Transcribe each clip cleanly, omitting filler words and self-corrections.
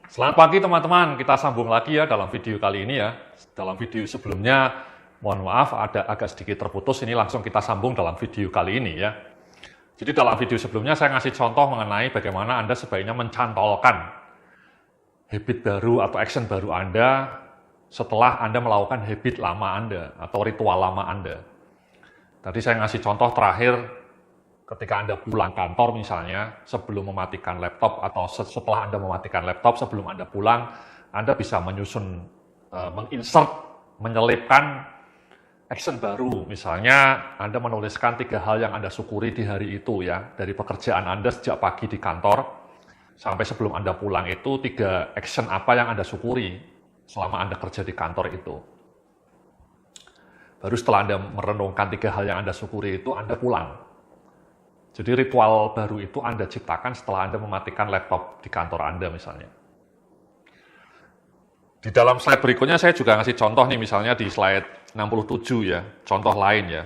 Selamat pagi teman-teman, kita sambung lagi ya dalam video kali ini ya. Dalam video sebelumnya, mohon maaf ada agak sedikit terputus, ini langsung kita sambung dalam video kali ini ya. Jadi dalam video sebelumnya saya ngasih contoh mengenai bagaimana Anda sebaiknya mencantolkan habit baru atau action baru Anda setelah Anda melakukan habit lama Anda atau ritual lama Anda. Tadi saya ngasih contoh terakhir ketika Anda pulang kantor misalnya, sebelum mematikan laptop atau setelah Anda mematikan laptop, sebelum Anda pulang, Anda bisa menyusun, menginsert, menyelipkan action baru. Misalnya, Anda menuliskan 3 hal yang Anda syukuri di hari itu ya, dari pekerjaan Anda sejak pagi di kantor, sampai sebelum Anda pulang itu 3 action apa yang Anda syukuri selama Anda kerja di kantor itu. Baru setelah Anda merenungkan 3 hal yang Anda syukuri itu, Anda pulang. Jadi ritual baru itu Anda ciptakan setelah Anda mematikan laptop di kantor Anda misalnya. Di dalam slide berikutnya saya juga ngasih contoh nih, misalnya di slide 67 ya, contoh lain ya.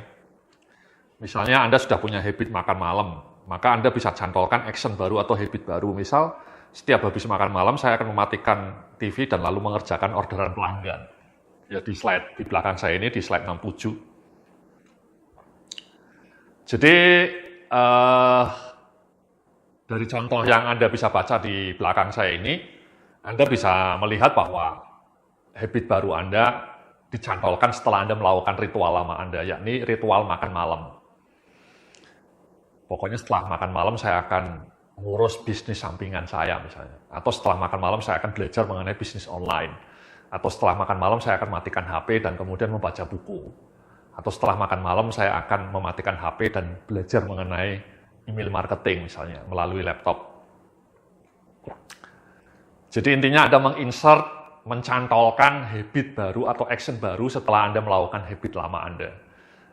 Misalnya Anda sudah punya habit makan malam, maka Anda bisa cantolkan action baru atau habit baru. Misal, setiap habis makan malam saya akan mematikan TV dan lalu mengerjakan orderan pelanggan. Ya di slide di belakang saya ini, di slide 67. Jadi, dari contoh yang Anda bisa baca di belakang saya ini, Anda bisa melihat bahwa habit baru Anda dicantolkan setelah Anda melakukan ritual lama Anda, yakni ritual makan malam. Pokoknya setelah makan malam saya akan ngurus bisnis sampingan saya misalnya. Atau setelah makan malam saya akan belajar mengenai bisnis online. Atau setelah makan malam saya akan matikan HP dan kemudian membaca buku. Atau setelah makan malam saya akan mematikan HP dan belajar mengenai email marketing misalnya melalui laptop. Jadi intinya Anda menginsert, mencantolkan habit baru atau action baru setelah Anda melakukan habit lama Anda.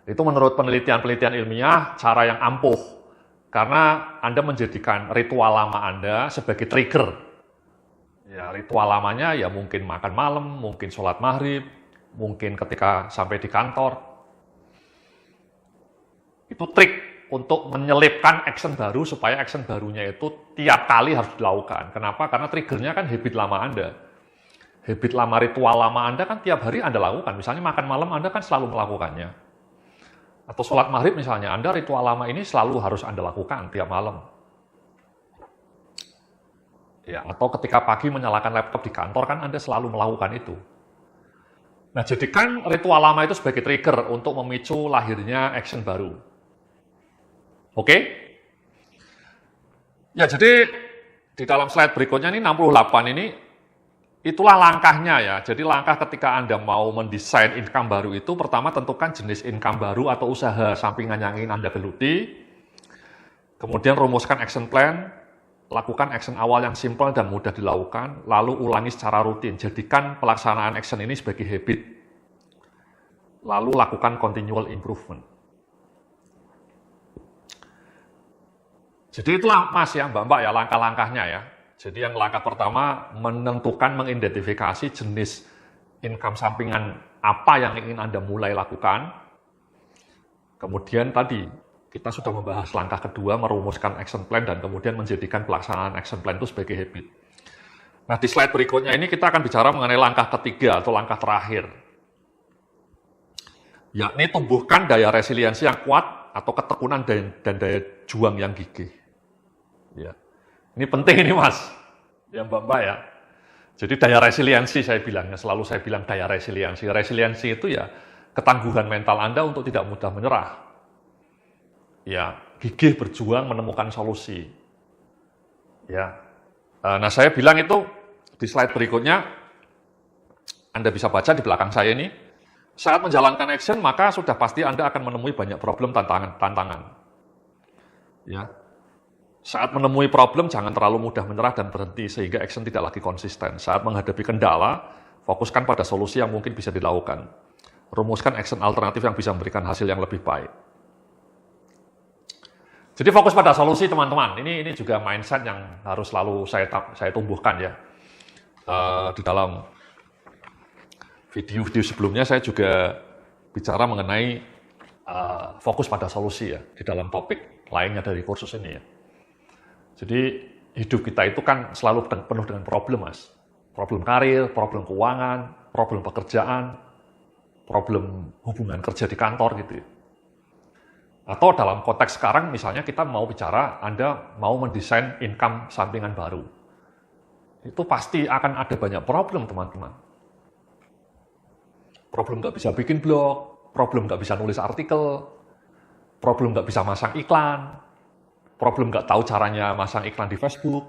Itu menurut penelitian-penelitian ilmiah cara yang ampuh, karena Anda menjadikan ritual lama Anda sebagai trigger. Ya, ritual lamanya ya mungkin makan malam, mungkin sholat maghrib, mungkin ketika sampai di kantor. Itu trik untuk menyelipkan action baru supaya action barunya itu tiap kali harus dilakukan. Kenapa? Karena triggernya kan habit lama Anda. Habit lama, ritual lama Anda kan tiap hari Anda lakukan. Misalnya makan malam Anda kan selalu melakukannya. Atau sholat maghrib misalnya, Anda ritual lama ini selalu harus Anda lakukan tiap malam. Ya, atau ketika pagi menyalakan laptop di kantor kan Anda selalu melakukan itu. Nah, jadikan ritual lama itu sebagai trigger untuk memicu lahirnya action baru. Oke? Ya, jadi di dalam slide berikutnya ini 68 ini, itulah langkahnya ya. Jadi langkah ketika Anda mau mendesain income baru itu, pertama tentukan jenis income baru atau usaha sampingan yang ingin Anda geluti. Kemudian rumuskan action plan, lakukan action awal yang simple dan mudah dilakukan, lalu ulangi secara rutin. Jadikan pelaksanaan action ini sebagai habit. Lalu lakukan continual improvement. Jadi itulah Mas ya, Mbak ya, langkah-langkahnya ya. Jadi yang langkah pertama, menentukan, mengidentifikasi jenis income sampingan apa yang ingin Anda mulai lakukan. Kemudian tadi, kita sudah membahas langkah kedua, merumuskan action plan, dan kemudian menjadikan pelaksanaan action plan itu sebagai habit. Nah, di slide berikutnya ini kita akan bicara mengenai langkah ketiga atau langkah terakhir. Yakni tumbuhkan daya resiliensi yang kuat atau ketekunan dan daya juang yang gigih. Ya. Ini penting ini Mas, ya Mbak ya. Jadi daya resiliensi saya bilangnya, selalu saya bilang daya resiliensi. Resiliensi itu ya ketangguhan mental Anda untuk tidak mudah menyerah. Ya, gigih berjuang menemukan solusi. Ya. Nah, saya bilang itu di slide berikutnya, Anda bisa baca di belakang saya ini. Saat menjalankan action, maka sudah pasti Anda akan menemui banyak problem tantangan. Ya. Saat menemui problem, jangan terlalu mudah menyerah dan berhenti sehingga action tidak lagi konsisten. Saat menghadapi kendala, fokuskan pada solusi yang mungkin bisa dilakukan. Rumuskan action alternatif yang bisa memberikan hasil yang lebih baik. Jadi fokus pada solusi teman-teman. Ini juga mindset yang harus selalu saya tumbuhkan ya. Di dalam video sebelumnya saya juga bicara mengenai fokus pada solusi ya di dalam topik lainnya dari kursus ini ya. Jadi hidup kita itu kan selalu penuh dengan problem Mas. Problem karir, problem keuangan, problem pekerjaan, problem hubungan kerja di kantor gitu ya. Atau dalam konteks sekarang misalnya kita mau bicara Anda mau mendesain income sampingan baru. Itu pasti akan ada banyak problem teman-teman. Problem nggak bisa bikin blog, problem nggak bisa nulis artikel, problem nggak bisa masang iklan, problem nggak tahu caranya masang iklan di Facebook,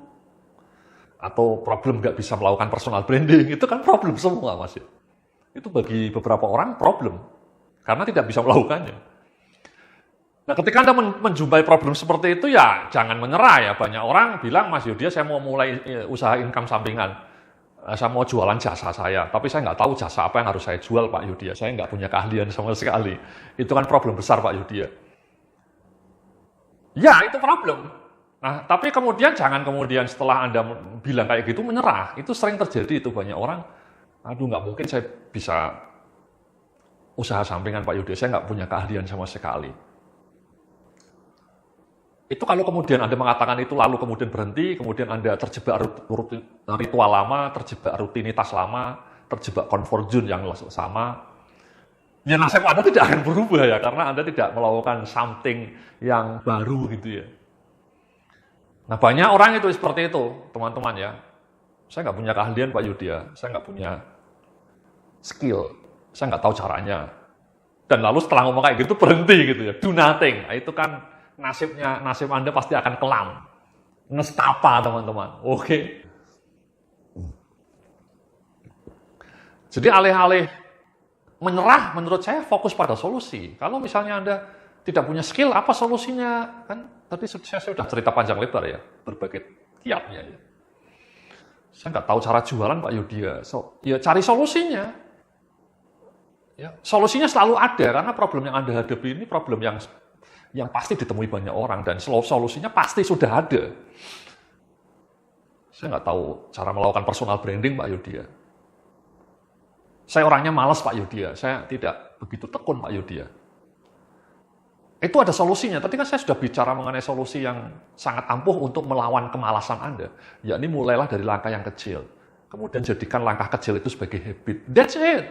atau problem nggak bisa melakukan personal branding, itu kan problem semua Mas ya. Itu bagi beberapa orang problem, karena tidak bisa melakukannya. Nah ketika Anda menjumpai problem seperti itu ya jangan menyerah ya. Banyak orang bilang, Mas Yudya saya mau mulai usaha income sampingan, saya mau jualan jasa saya, tapi saya nggak tahu jasa apa yang harus saya jual Pak Yudya, saya nggak punya keahlian sama sekali. Itu kan problem besar Pak Yudya. Ya itu problem. Nah, tapi kemudian jangan kemudian setelah Anda bilang kayak gitu menyerah. Itu sering terjadi itu banyak orang, aduh nggak mungkin saya bisa usaha sampingan Pak Yudya, saya nggak punya keahlian sama sekali. Itu kalau kemudian Anda mengatakan itu lalu kemudian berhenti, kemudian Anda terjebak ritual lama, terjebak rutinitas lama, terjebak comfort zone yang sama, ya nasib Anda tidak akan berubah ya, karena Anda tidak melakukan something yang baru gitu ya. Nah banyak orang itu seperti itu, teman-teman ya. Saya nggak punya keahlian Pak Yudya, saya nggak punya skill, saya nggak tahu caranya. Dan lalu setelah ngomong kayak gitu berhenti gitu ya, do nothing. Nah, itu kan nasib Anda pasti akan kelam, nestapa teman-teman. Oke. Jadi alih-alih menyerah, menurut saya fokus pada solusi. Kalau misalnya Anda tidak punya skill, apa solusinya? Kan tadi saya sudah cerita panjang lebar ya, berbagai kiatnya ya. Saya nggak tahu cara jualan Pak Yudya, ya cari solusinya. Ya, solusinya selalu ada, karena problem yang Anda hadapi ini problem yang pasti ditemui banyak orang, dan solusinya pasti sudah ada. Saya nggak tahu cara melakukan personal branding Pak Yudya. Saya orangnya malas Pak Yudya, saya tidak begitu tekun Pak Yudya. Itu ada solusinya. Tadi kan saya sudah bicara mengenai solusi yang sangat ampuh untuk melawan kemalasan Anda. Yakni mulailah dari langkah yang kecil. Kemudian jadikan langkah kecil itu sebagai habit. That's it.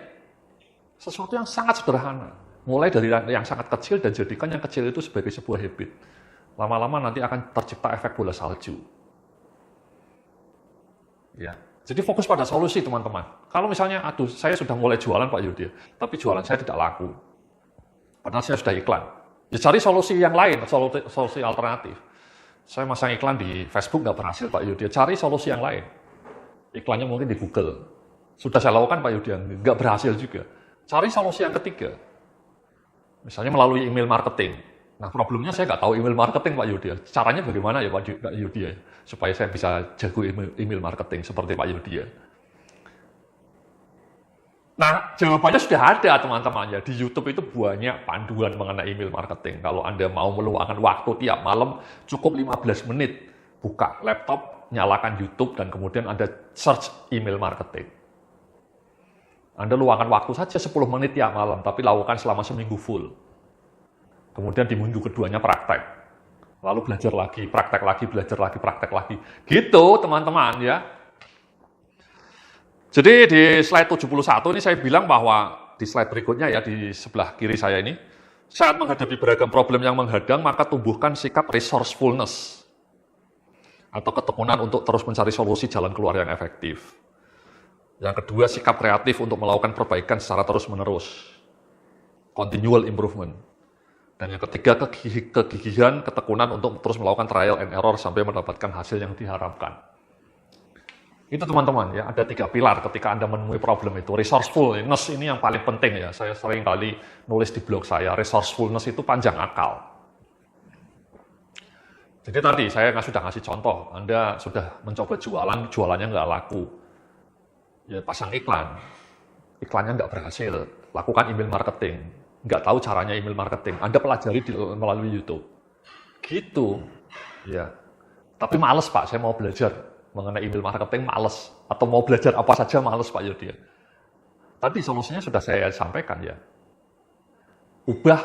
Sesuatu yang sangat sederhana. Mulai dari yang sangat kecil dan jadikan yang kecil itu sebagai sebuah habit. Lama-lama nanti akan tercipta efek bola salju. Ya. Jadi fokus pada solusi teman-teman. Kalau misalnya, aduh saya sudah mulai jualan Pak Yudya, tapi jualan saya tidak laku. Padahal saya sudah iklan. Ya cari solusi yang lain, solusi alternatif. Saya masang iklan di Facebook nggak berhasil Pak Yudya, cari solusi yang lain. Iklannya mungkin di Google. Sudah saya lakukan Pak Yudya, nggak berhasil juga. Cari solusi yang ketiga. Misalnya melalui email marketing. Nah problemnya saya nggak tahu email marketing Pak Yudya. Caranya bagaimana ya Pak Yudya? Supaya saya bisa jago email marketing seperti Pak Yudya. Nah, jawabannya sudah ada teman-teman ya. Di YouTube itu banyak panduan mengenai email marketing. Kalau Anda mau meluangkan waktu tiap malam, cukup 15 menit. Buka laptop, nyalakan YouTube, dan kemudian Anda search email marketing. Anda luangkan waktu saja 10 menit tiap malam, tapi lakukan selama seminggu full. Kemudian di minggu keduanya praktek. Lalu belajar lagi, praktek lagi, belajar lagi, praktek lagi. Gitu teman-teman ya. Jadi di slide 71 ini saya bilang bahwa di slide berikutnya ya, di sebelah kiri saya ini, saat menghadapi beragam problem yang menghadang, maka tumbuhkan sikap resourcefulness atau ketekunan untuk terus mencari solusi jalan keluar yang efektif. Yang kedua, sikap kreatif untuk melakukan perbaikan secara terus-menerus, continual improvement. Dan yang ketiga, kegigihan, ketekunan untuk terus melakukan trial and error sampai mendapatkan hasil yang diharapkan. Itu teman-teman ya, ada 3 pilar ketika Anda menemui problem itu. Resourcefulness ini yang paling penting ya. Saya sering kali nulis di blog saya, resourcefulness itu panjang akal. Jadi tadi saya sudah ngasih contoh, Anda sudah mencoba jualannya nggak laku. Ya pasang iklan, iklannya nggak berhasil, lakukan email marketing. Nggak tahu caranya email marketing, Anda pelajari melalui YouTube. Gitu. Ya. Tapi males Pak, saya mau belajar mengenai email marketing males, atau mau belajar apa saja males Pak Yudya. Tadi solusinya sudah saya sampaikan ya. Ubah,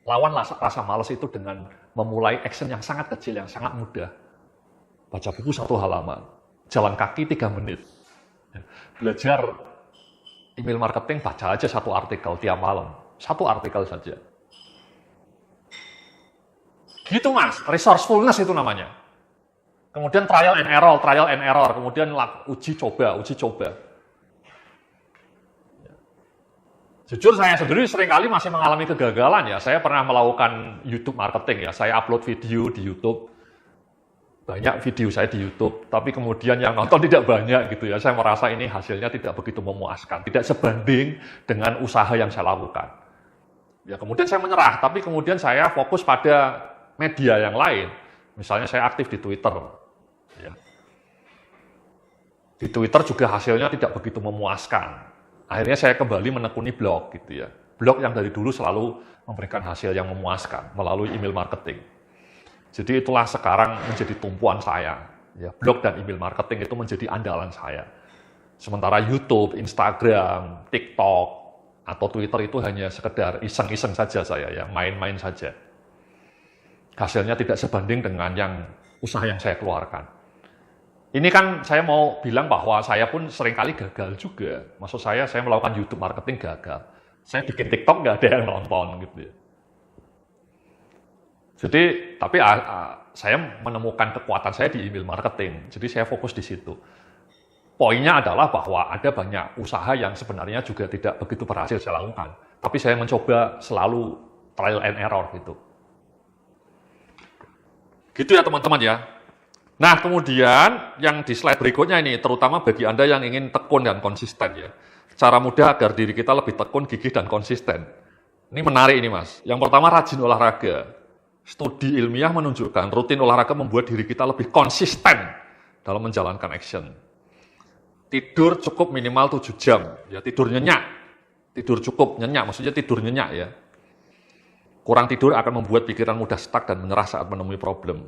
lawan rasa males itu dengan memulai action yang sangat kecil, yang sangat mudah. Baca buku 1 halaman, jalan kaki 3 menit. belajar email marketing, baca aja satu artikel tiap malam. Satu artikel saja. Gitu Mas, resourcefulness itu namanya. Kemudian trial and error, kemudian uji coba. Jujur saya sendiri seringkali masih mengalami kegagalan ya. Saya pernah melakukan YouTube marketing ya. Saya upload video di YouTube. Banyak video saya di YouTube. Tapi kemudian yang nonton tidak banyak gitu ya. Saya merasa ini hasilnya tidak begitu memuaskan. Tidak sebanding dengan usaha yang saya lakukan. Ya kemudian saya menyerah. Tapi kemudian saya fokus pada media yang lain. Misalnya saya aktif di Twitter. Ya. Di Twitter juga hasilnya tidak begitu memuaskan. Akhirnya saya kembali menekuni blog gitu ya. Blog yang dari dulu selalu memberikan hasil yang memuaskan melalui email marketing. Jadi itulah sekarang menjadi tumpuan saya. Ya, blog dan email marketing itu menjadi andalan saya. Sementara YouTube, Instagram, TikTok, atau Twitter itu hanya sekedar iseng-iseng saja saya ya, main-main saja. Hasilnya tidak sebanding dengan yang usaha yang saya keluarkan. Ini kan saya mau bilang bahwa saya pun seringkali gagal juga. Maksud saya melakukan YouTube marketing gagal. Saya bikin TikTok nggak ada yang nonton gitu ya. Jadi, tapi saya menemukan kekuatan saya di email marketing. Jadi saya fokus di situ. Poinnya adalah bahwa ada banyak usaha yang sebenarnya juga tidak begitu berhasil saya lakukan. Tapi saya mencoba selalu trial and error gitu. Gitu ya teman-teman ya. Nah, kemudian yang di slide berikutnya ini, terutama bagi Anda yang ingin tekun dan konsisten ya. Cara mudah agar diri kita lebih tekun, gigih, dan konsisten. Ini menarik ini Mas. Yang pertama, rajin olahraga. Studi ilmiah menunjukkan rutin olahraga membuat diri kita lebih konsisten dalam menjalankan action. Tidur cukup minimal 7 jam. Ya, tidur nyenyak. Tidur cukup nyenyak, maksudnya tidur nyenyak ya. Kurang tidur akan membuat pikiran mudah stuck dan menyerah saat menemui problem.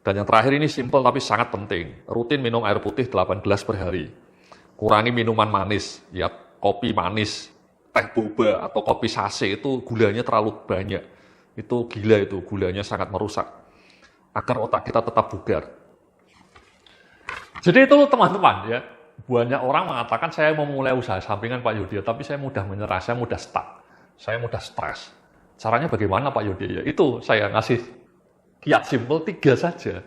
Dan yang terakhir ini simpel tapi sangat penting. Rutin minum air putih 8 gelas per hari. Kurangi minuman manis, ya kopi manis, teh boba atau kopi sase itu gulanya terlalu banyak. Itu gila itu, gulanya sangat merusak. Agar otak kita tetap bugar. Jadi itu teman-teman ya. Banyak orang mengatakan saya mau mulai usaha sampingan Pak Yudi, tapi saya mudah menyerah, saya mudah stuck, saya mudah stres. Caranya bagaimana Pak Yudi? Ya itu saya ngasih kiat simpel 3 saja.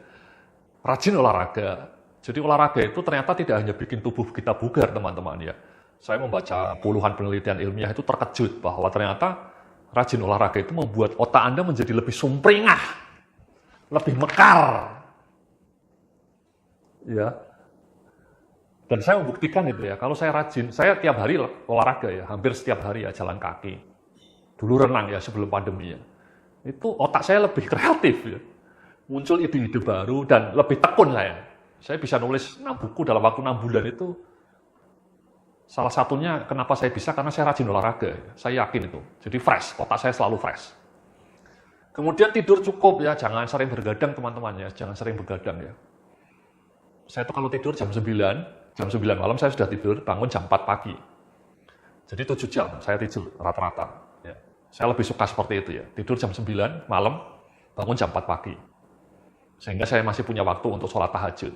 Rajin olahraga. Jadi olahraga itu ternyata tidak hanya bikin tubuh kita bugar, teman-teman ya. Saya membaca puluhan penelitian ilmiah itu terkejut bahwa ternyata rajin olahraga itu membuat otak Anda menjadi lebih sumpringah, lebih mekar. Ya. Dan saya membuktikan itu ya, kalau saya rajin, saya tiap hari olahraga ya, hampir setiap hari ya jalan kaki. Dulu renang ya sebelum pandemi ya. Itu otak saya lebih kreatif ya. Muncul ide-ide baru dan lebih tekun saya. Saya bisa nulis 6 buku dalam waktu 6 bulan itu. Salah satunya kenapa saya bisa, karena saya rajin olahraga. Saya yakin itu. Jadi fresh, otak saya selalu fresh. Kemudian tidur cukup ya, jangan sering bergadang teman-teman ya. Jangan sering bergadang ya. Saya tuh kalau tidur jam 9 malam saya sudah tidur, bangun jam 4 pagi. Jadi 7 jam saya tidur rata-rata. Ya. Saya lebih suka seperti itu ya. Tidur jam 9 malam, bangun jam 4 pagi. Sehingga saya masih punya waktu untuk sholat tahajud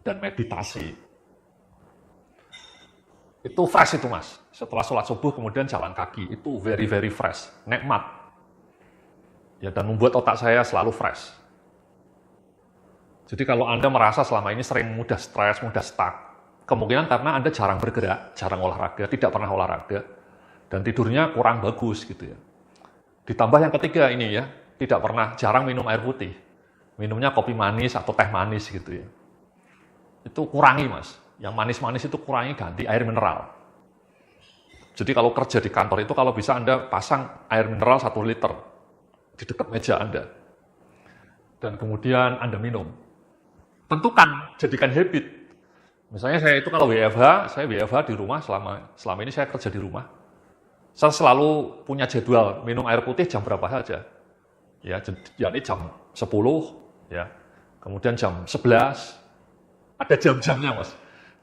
dan meditasi. Itu fresh itu Mas. Setelah sholat subuh kemudian jalan kaki. Itu very very fresh, nikmat. Ya, dan membuat otak saya selalu fresh. Jadi kalau Anda merasa selama ini sering mudah stres, mudah stuck, kemungkinan karena Anda jarang bergerak, jarang olahraga, tidak pernah olahraga, dan tidurnya kurang bagus gitu ya. Ditambah yang ketiga ini ya, jarang minum air putih. Minumnya kopi manis atau teh manis gitu ya. Itu kurangi Mas. Yang manis-manis itu kurangi, ganti air mineral. Jadi kalau kerja di kantor itu kalau bisa Anda pasang air mineral 1 liter di dekat meja Anda. Dan kemudian Anda minum. Tentukan, jadikan habit. Misalnya saya itu kalau WFH di rumah selama ini saya kerja di rumah. Saya selalu punya jadwal minum air putih jam berapa saja. Ya, jadi jam 10 ya. Kemudian jam 11 ada jam-jamnya Mas.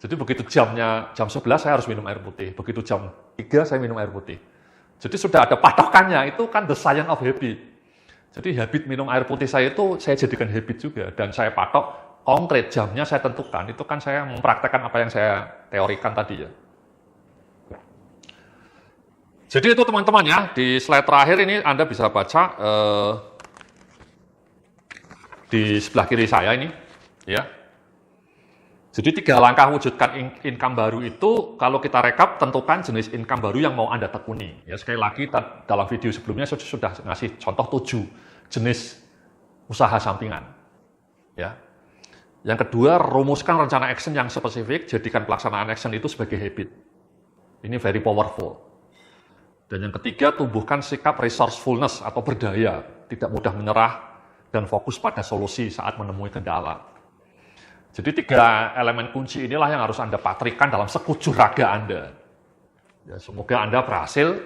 Jadi begitu jam 11 saya harus minum air putih. Begitu jam 3 saya minum air putih. Jadi sudah ada patokannya, itu kan the science of habit. Jadi habit minum air putih saya itu saya jadikan habit juga dan saya patok konkret, jamnya saya tentukan, itu kan saya mempraktekkan apa yang saya teorikan tadi ya. Jadi itu teman-teman ya, di slide terakhir ini Anda bisa baca di sebelah kiri saya ini, ya. Jadi 3 langkah wujudkan income baru itu, kalau kita rekap, tentukan jenis income baru yang mau Anda tekuni. Ya, sekali lagi, dalam video sebelumnya saya sudah ngasih contoh 7 jenis usaha sampingan. Ya. Yang kedua, rumuskan rencana action yang spesifik, jadikan pelaksanaan action itu sebagai habit. Ini very powerful. Dan yang ketiga, tumbuhkan sikap resourcefulness atau berdaya, tidak mudah menyerah, dan fokus pada solusi saat menemui kendala. Jadi 3 elemen kunci inilah yang harus Anda patrikan dalam sekujur raga Anda. Ya, semoga Anda berhasil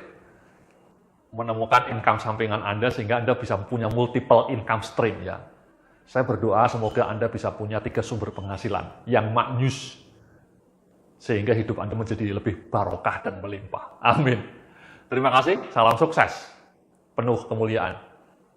menemukan income sampingan Anda sehingga Anda bisa punya multiple income stream ya. Saya berdoa semoga Anda bisa punya 3 sumber penghasilan yang maknyus sehingga hidup Anda menjadi lebih barokah dan melimpah. Amin. Terima kasih, salam sukses, penuh kemuliaan.